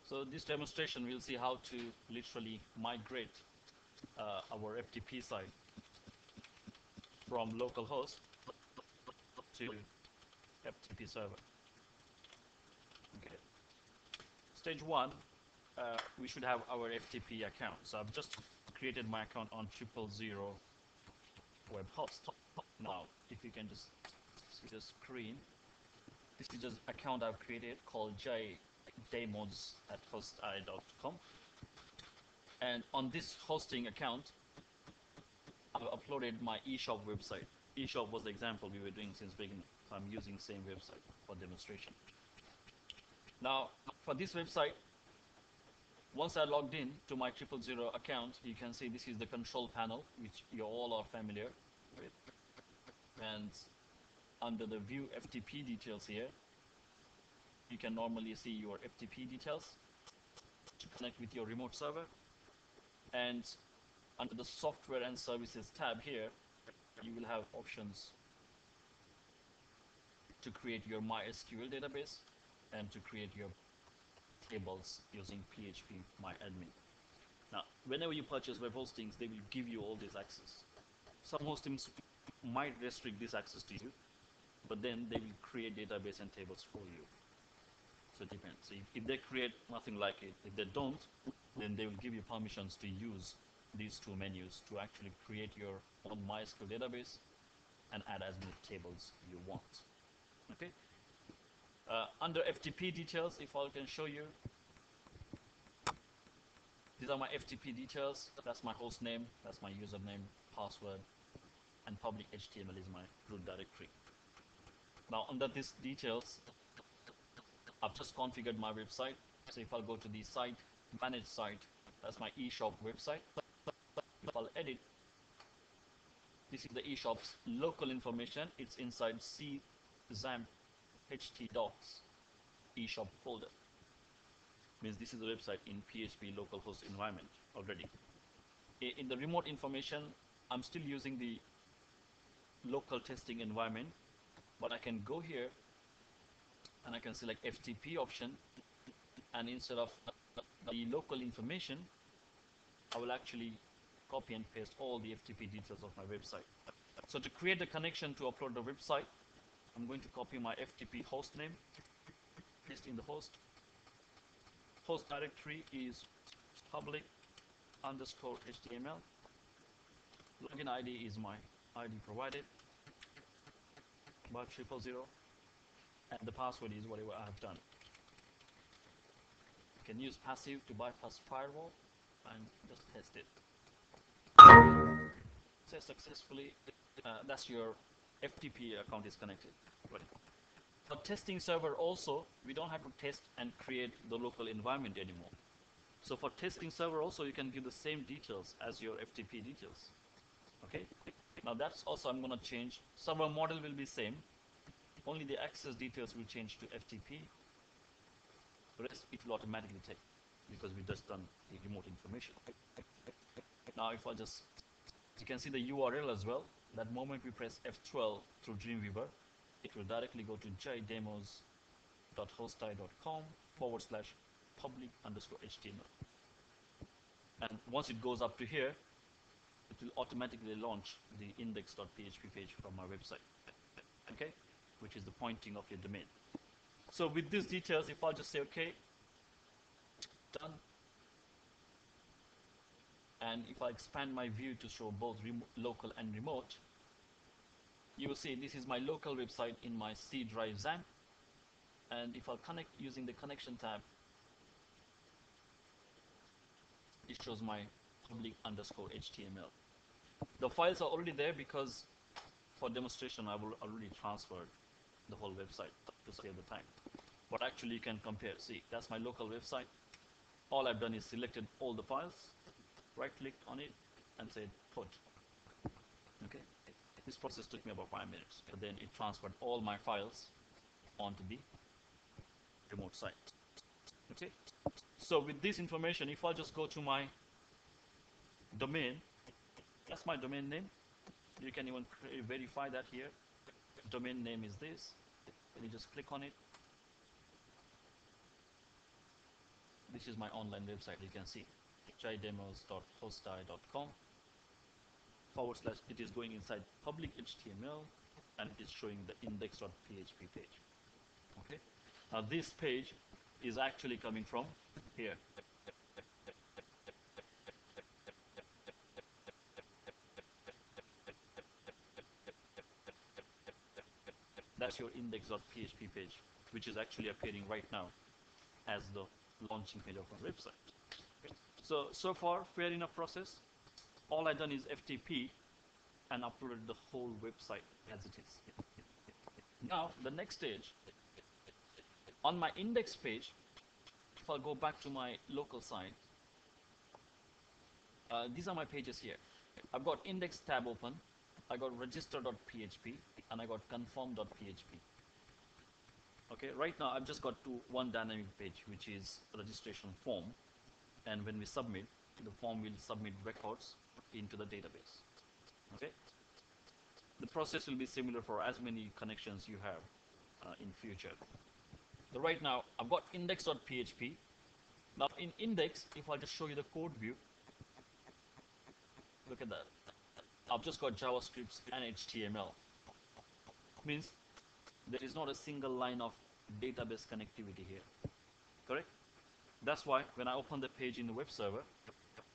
So this demonstration we'll see how to literally migrate our FTP site from localhost to FTP server. Okay. Stage 1, we should have our FTP account. So I've just created my account on 000 web host. Now, if you can just see the screen, this is just account I've created called jdemos@hosti.com. And on this hosting account, I've uploaded my eShop website. eShop was the example we were doing since beginning, so I'm using same website for demonstration. Now, for this website, once I logged in to my 000 account, you can see this is the control panel, which you all are familiar with. And under the View FTP Details here, you can normally see your FTP details to connect with your remote server. And under the Software and Services tab here, you will have options to create your MySQL database and to create your tables using PHP MyAdmin. Now, whenever you purchase web hostings, they will give you all this access. Some hostings might restrict this access to you, but then they will create database and tables for you. So it depends. So if they create nothing like it, if they don't, then they will give you permissions to use these two menus to actually create your own MySQL database and add as many tables you want. Okay. Under FTP details, if I can show you, these are my FTP details. That's my host name, that's my username, password, and public HTML is my root directory. Now under these details, I've just configured my website. So if I'll go to the site, manage site, that's my eShop website. If I'll edit, this is the eShop's local information. It's inside czamp htdocs eShop folder. Means this is a website in PHP localhost environment already. In the remote information, I'm still using the local testing environment, but I can go here and I can select FTP option, and instead of the local information, I will actually copy and paste all the FTP details of my website. So to create the connection to upload the website, I'm going to copy my FTP host name, paste in the host. Host directory is public_HTML. Login ID is my ID provided by 000, and the password is whatever I have done. You can use passive to bypass firewall and just test it. Say successfully, that's your FTP account is connected. For testing server also, we don't have to test and create the local environment anymore. So for testing server also, you can give the same details as your FTP details. Okay. Now that's also I'm going to change. Server model will be same. Only the access details will change to FTP. The rest it will automatically take because we just done the remote information. Now if I just, you can see the URL as well. That moment we press F12 through Dreamweaver, it will directly go to jdemos.hosti.com/public_HTML. And once it goes up to here, it will automatically launch the index.php page from my website. Okay, which is the pointing of your domain. So with these details, if I'll just say okay, done, and if I expand my view to show both local and remote, you will see this is my local website in my C drive XAMPP. And if I connect using the connection tab, it shows my public_HTML. The files are already there because for demonstration I will already transferred the whole website to save the time. But actually you can compare. See, that's my local website. All I've done is selected all the files, right-clicked on it, and said put. Okay. This process took me about 5 minutes, but then it transferred all my files onto the remote site. Okay. So with this information, if I just go to my domain, that's my domain name. You can even verify that here. Domain name is this. Then you just click on it. This This is my online website. You can see jidemos.hosti.com / it is going inside public HTML, and it is showing the index.php page. Okay. Now this page is actually coming from here. That's your index.php page, which is actually appearing right now as the launching page of our website. So far, fair enough process. All I done is FTP and uploaded the whole website as it is. Now, the next stage, on my index page, if I go back to my local site, these are my pages here. I've got index tab open, I got register.php, and I got confirm.php. Okay, right now I've just got one dynamic page, which is registration form, and when we submit, the form will submit records into the database. Okay, the process will be similar for as many connections you have in future. So right now I've got index.php. Now in index, if I just show you the code view, look at that. I've just got JavaScript and HTML. Means there is not a single line of database connectivity here. Correct? That's why when I open the page in the web server,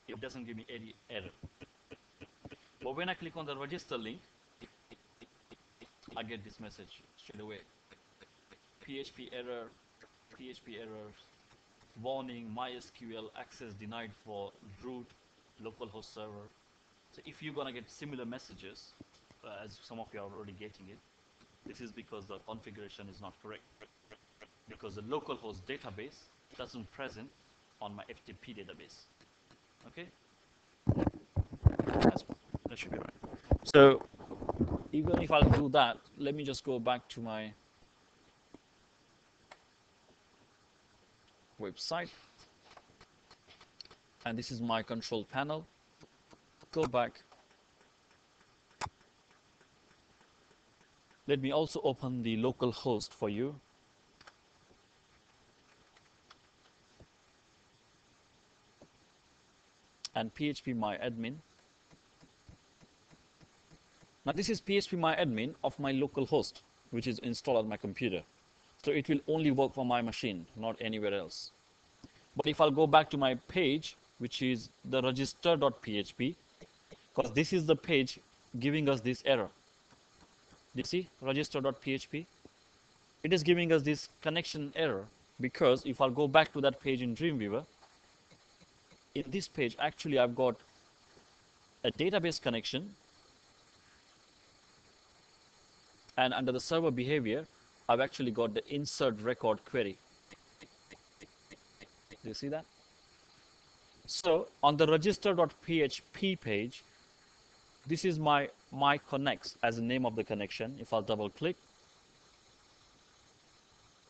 it doesn't give me any error. But when I click on the register link, I get this message straight away. PHP error, warning, MySQL access denied for root, localhost server. So if you're gonna get similar messages, as some of you are already getting it, this is because the configuration is not correct. Because the localhost database doesn't present on my FTP database. Okay, that should be right. So even if I'll do that, let me just go back to my website, and this is my control panel. Go back. Let me also open the local host for you. And phpMyAdmin. Now this is phpMyAdmin of my local host, which is installed on my computer. So it will only work for my machine, not anywhere else. But if I'll go back to my page, which is the register.php, because this is the page giving us this error. Do you see register.php? It is giving us this connection error because if I'll go back to that page in Dreamweaver, in this page actually I've got a database connection, and under the server behavior I've actually got the insert record query. Do you see that? So on the register.php page, this is my connects as the name of the connection. If I'll double click,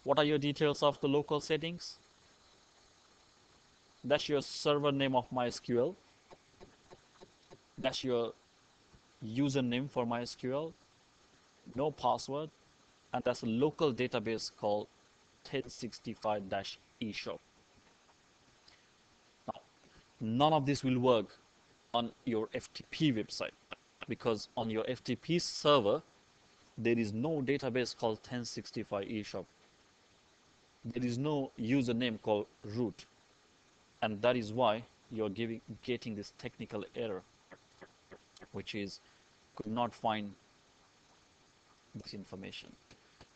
what are your details of the local settings? That's your server name of MySQL. That's your username for MySQL. No password. And that's a local database called 1065-eShop. Now, none of this will work on your FTP website because on your FTP server, there is no database called 1065-eShop. There is no username called root. And that is why you're getting this technical error, which is could not find this information.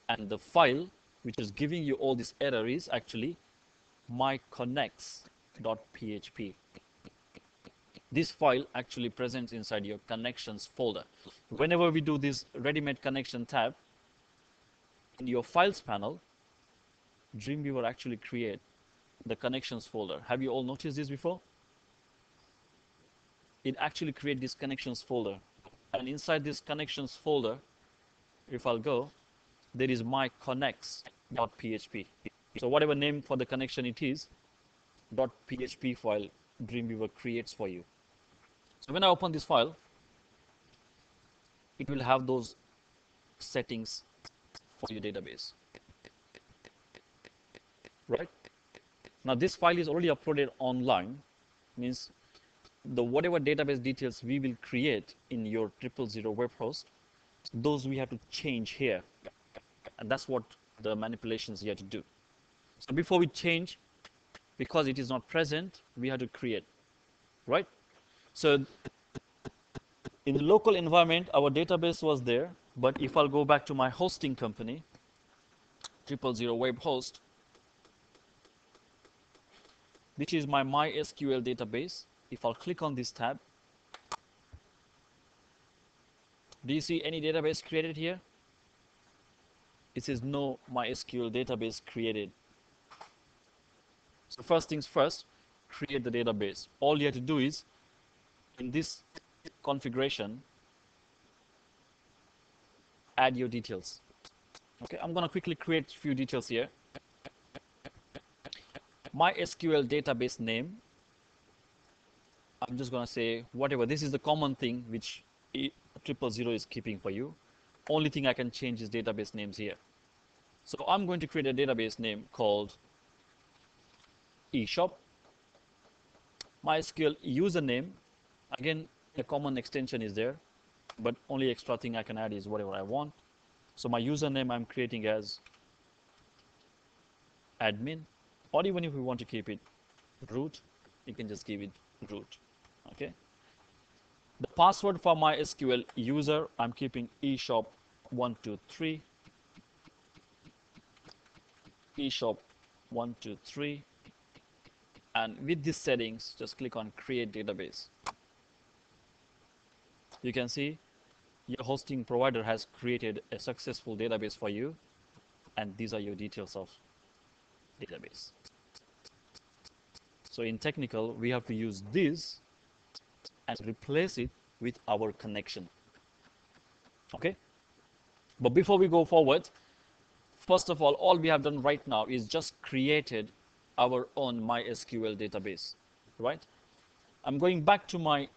And the file which is giving you all this error is actually myconnects.php. This file actually presents inside your connections folder. Whenever we do this ready-made connection tab, in your files panel, Dreamweaver actually create the connections folder. Have you all noticed this before? It actually creates this connections folder, and inside this connections folder, if I'll go, there is myconnects.php. So whatever name for the connection it is, .php file Dreamweaver creates for you. So when I open this file, it will have those settings for your database, right? Now this file is already uploaded online, means the whatever database details we will create in your 000 web host, those we have to change here, and that's what the manipulations here to do. So before we change, because it is not present, we have to create, right? So in the local environment, our database was there, but if I'll go back to my hosting company, 000 web host, this is my MySQL database. If I'll click on this tab, do you see any database created here? It says no MySQL database created. So first things first, create the database. All you have to do is, in this configuration, add your details. Okay, I'm going to quickly create a few details here. MySQL database name, I'm just going to say whatever. This is the common thing which 000 is keeping for you. Only thing I can change is database names here. So I'm going to create a database name called eShop. MySQL username, again a common extension is there, but only extra thing I can add is whatever I want. So my username I'm creating as admin, or even if we want to keep it root, you can just give it root. Okay. The password for my SQL user, I'm keeping eShop123, eShop123, and with these settings, just click on Create Database. You can see your hosting provider has created a successful database for you, and these are your details of database. So in technical, we have to use this and replace it with our connection. Okay? But before we go forward, first of all we have done right now is just created our own MySQL database, right? I'm going back to my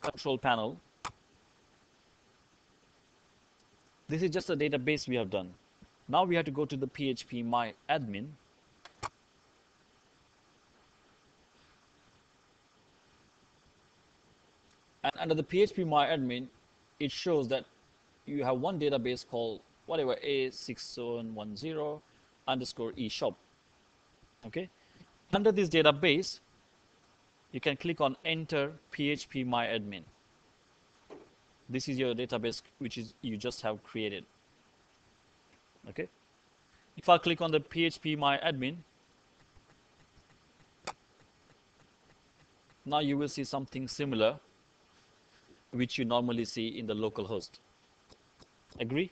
control panel. This is just a database we have done. Now we have to go to the PHP My Admin. And under the PHP My Admin, it shows that you have one database called whatever A6710 underscore eShop. Okay. Under this database, you can click on Enter PHP My Admin. This is your database which is you just have created. Okay. If I click on the PHP My Admin, now you will see something similar which you normally see in the local host. Agree?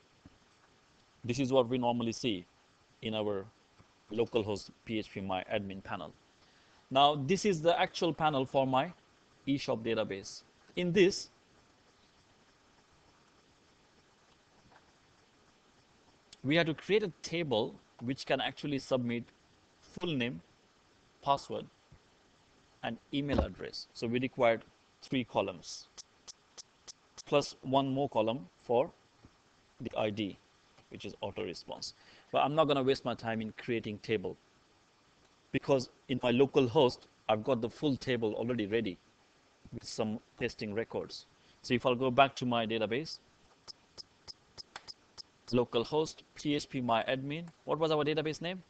This is what we normally see in our localhost PHP My Admin panel. Now this is the actual panel for my eShop database. In this, we have to create a table which can actually submit full name, password, and email address. So we required 3 columns plus 1 more column for the ID, which is auto response. But I'm not going to waste my time in creating table, because in my local host I've got the full table already ready with some testing records. So if I'll go back to my database, localhost PHP My Admin, what was our database name?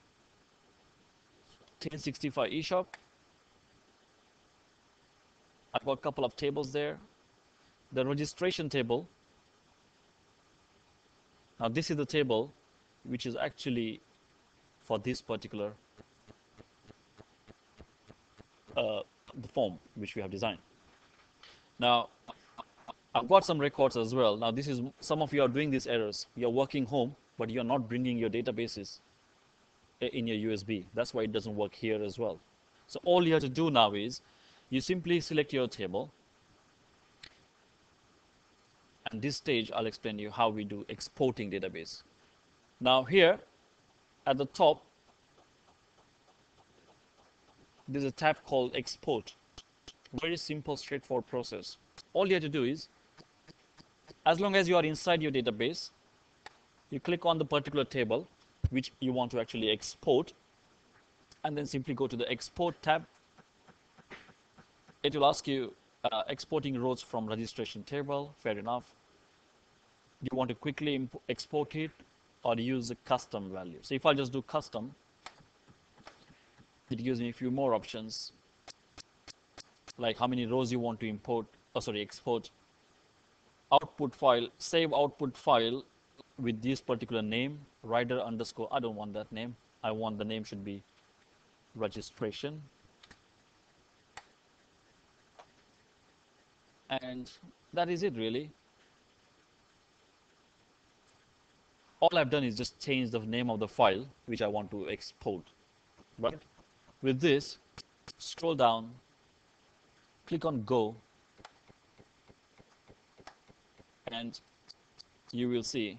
1065 eShop. I've got a couple of tables there. The registration table. Now this is the table which is actually for this particular the form which we have designed. Now I've got some records as well. Now this is, some of you are doing these errors. You're working home, but you're not bringing your databases in your USB. That's why it doesn't work here as well. So all you have to do now is you simply select your table. And this stage I'll explain to you how we do exporting database. Now here at the top, there's a tab called Export. Very simple, straightforward process. All you have to do is, as long as you are inside your database, you click on the particular table which you want to actually export, and then simply go to the export tab. It will ask you exporting rows from registration table. Fair enough. Do you want to quickly export it or use a custom value? So if I just do custom, it gives me a few more options, like how many rows you want to export. Output file, save output file with this particular name, rider underscore. I don't want that name. I want the name should be registration. And that is it really. All I've done is just change the name of the file which I want to export. Right? With this, scroll down, click on Go, and you will see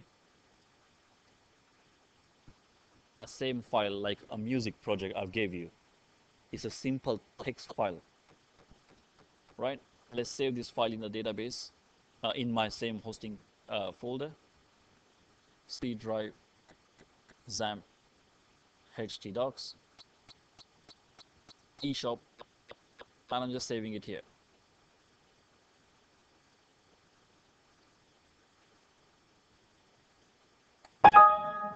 the same file like a music project I gave you. It's a simple text file. Right? Let's save this file in the database in my same hosting folder. C drive, XAMPP, htdocs, eShop, and I'm just saving it here.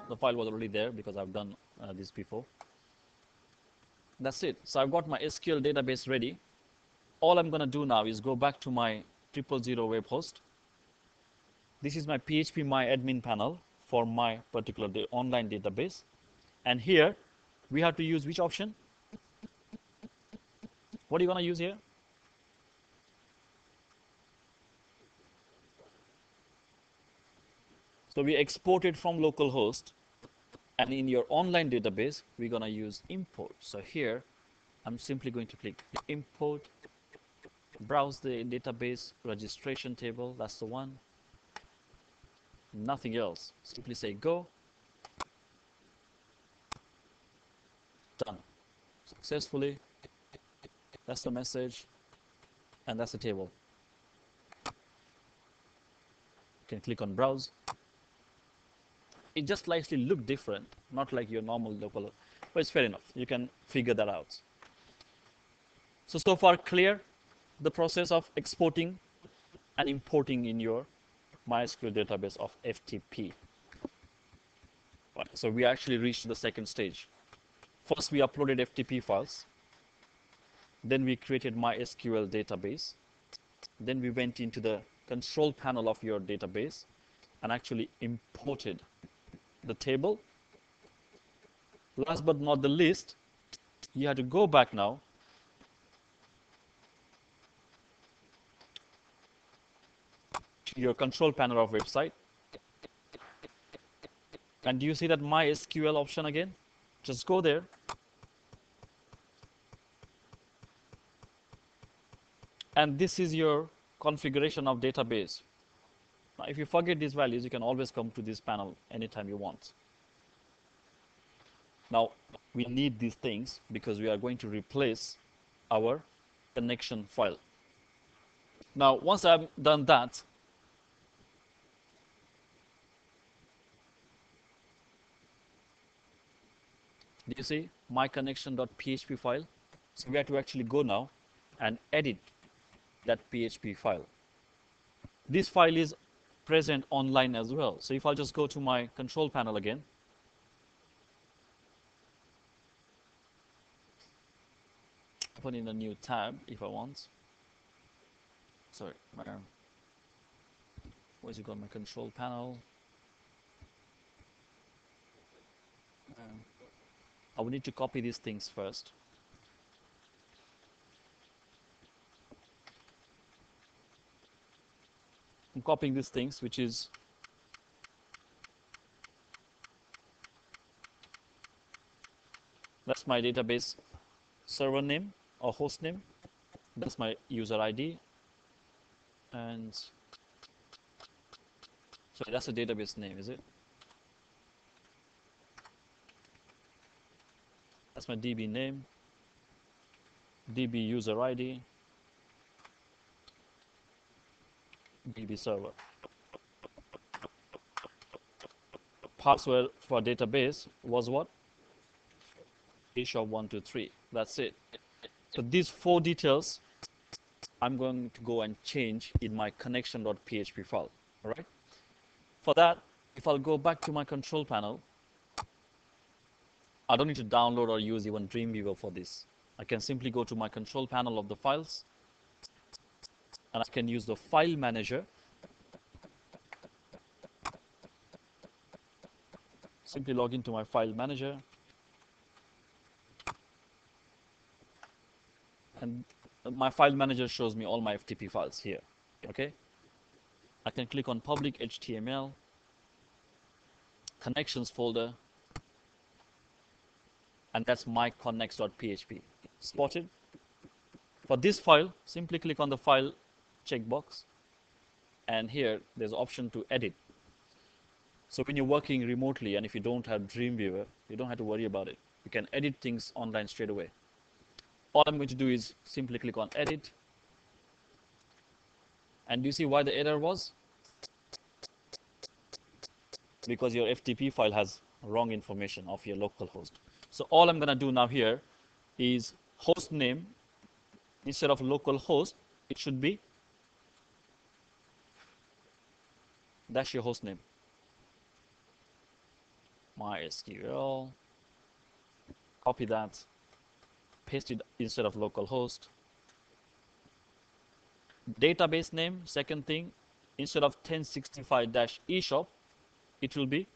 The file was already there because I've done this before. That's it. So I've got my SQL database ready. All I'm going to do now is go back to my 000 web host. This is my PHP My Admin panel for my particular online database. And here we have to use which option? What are you going to use here? So we export it from localhost, and in your online database we're going to use import. So here I'm simply going to click import, browse the database registration table. That's the one. Nothing else. Simply say go. Done. Successfully. That's the message, and that's the table. You can click on browse. It just slightly look different, not like your normal local, but it's fair enough. You can figure that out. So far clear the process of exporting and importing in your MySQL database of FTP. Right, so we actually reached the second stage. First we uploaded FTP files. Then we created MySQL database. Then we went into the control panel of your database and actually imported the table. Last but not the least, you have to go back now to your control panel of website. And do you see that MySQL option again? Just go there. And this is your configuration of database. Now, if you forget these values, you can always come to this panel anytime you want. Now, we need these things because we are going to replace our connection file. Now, once I've done that, do you see my connection.php file? So we have to actually go now and edit that PHP file. This file is present online as well. So if I'll just go to my control panel again, open in a new tab if I want. Sorry, where's it got my control panel? I will need to copy these things first. I'm copying these things, which is that's my database server name or host name. That's my user ID. And sorry, that's the database name, is it? That's my DB name, DB user ID, DB server. password for database was what? ashop123. That's it. So these 4 details I'm going to go and change in my connection.php file. All right. For that, if I'll go back to my control panel, I don't need to download or use even Dreamweaver for this. I can simply go to my control panel of the files, and I can use the file manager. Simply log into my file manager, and my file manager shows me all my FTP files here. Okay. I can click on public HTML, connections folder, and that's my connects.php. Spotted? For this file, simply click on the file checkbox, and here there's an option to edit. So when you're working remotely and if you don't have Dreamweaver, you don't have to worry about it. You can edit things online straight away. All I'm going to do is simply click on edit. And do you see why the error was? Because your FTP file has wrong information of your local host. So all I'm going to do now here is host name. Instead of localhost, it should be, that's your host name. MySQL. Copy that. Paste it instead of localhost. Database name, second thing, instead of 1065-eshop, it will be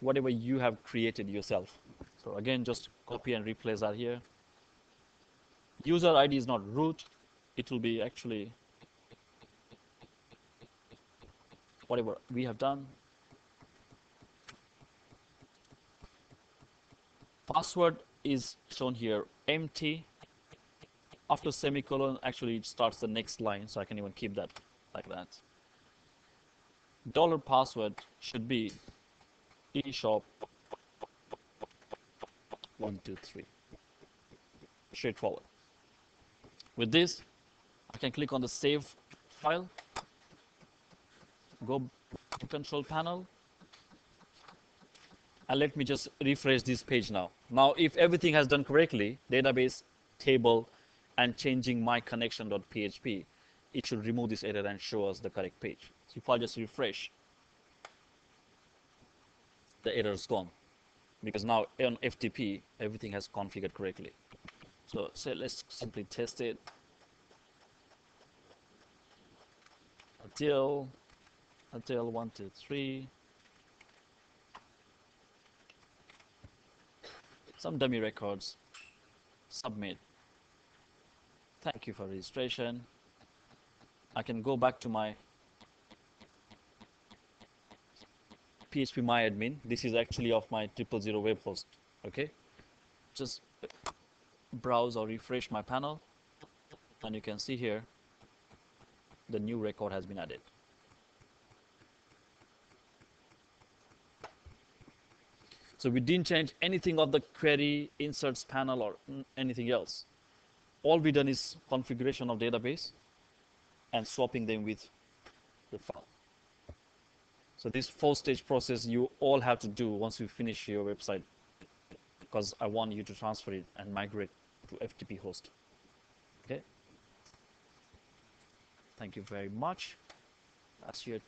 whatever you have created yourself. So again, just copy and replace that here. User ID is not root. It will be actually whatever we have done. Password is shown here empty. After semicolon, actually it starts the next line, so I can even keep that like that. Dollar password should be eshop123. Straightforward. With this, I can click on the save file, go to control panel, and let me just refresh this page now. Now, if everything has done correctly, database, table, and changing my connection.php, it should remove this error and show us the correct page. So if I just refresh, the error is gone, because now on FTP, everything has configured correctly. So let's simply test it. Until 1, 2, 3. Some dummy records. Submit. Thank you for registration. I can go back to my phpMyAdmin. This is actually of my 000 web host. Okay, just browse or refresh my panel, and you can see here the new record has been added. So we didn't change anything of the query, inserts panel, or anything else. All we done is configuration of database and swapping them with the file. So this 4-stage process you all have to do once you finish your website, because I want you to transfer it and migrate to FTP host. Okay. Thank you very much. That's your